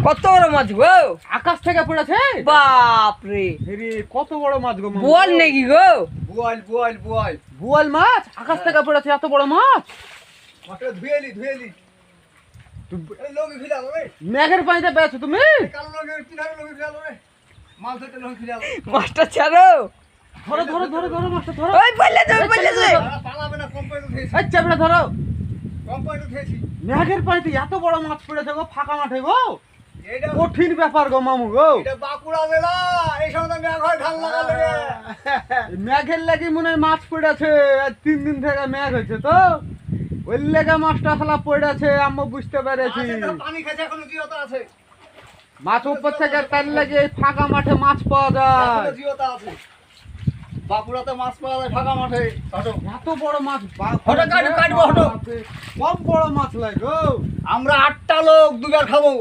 কত বড় মাছ গো? আকাশ থেকে পড়েছে। বাপ রে, রে কত বড় মাছ গো মামু। বোয়াল নাকি গো? বোয়াল বোয়াল বোয়াল বোয়াল মাছ আকাশ থেকে পড়েছে, এত বড় মাছ। মাছটা ধুয়েলি এই লগে ফিরালো রে, মেঘের পানিতে পেয়েছো তুমি? কালো লগে কিনারে লগে ফিরালো রে, মাছ ধরতে লগে ফিরালো। মাছটা ছাড়ো। ধরো ধরো ধরো ধরো মাছটা ধরো। ওই বললে যাবে, বললে যাবে। পালাবে না, কম পয়সা ধুয়েছি, এই চাপড়া ধরো। কম পয়সা ধুয়েছি। মেঘের পানিতে এত বড় মাছ পড়েছে গো, ফাঁকা মাঠে গো। এটা কঠিন ব্যাপার গো মামু গো। এটা বাঁকুড়া জেলা, এই সময় মেঘ হয় ধান লাগালে রে। এই মেঘের লাগি মনে হয় মাছ পড়েছে, আর 3 দিন থেকে মেঘ হয়েছে তো ওই লেগে মাছটা খেলা পড়েছে, আমরা বুঝতে পেরেছি। মাছের তো পানি খেতে এখনো জিওতা আছে, মাছ উপর থেকে তার লাগে এই ফাঁকা মাঠে মাছ পাওয়া যায়। এখনো জিওতা আছে। বাঁকুড়াতে মাছ পাওয়া যায় ফাঁকা মাঠে। হাঁটো। এত বড় মাছ হটো, কাটবো, হটো। কম বড় মাছ লাগে গো। আমরা 8টা লোক দুবার খাবো।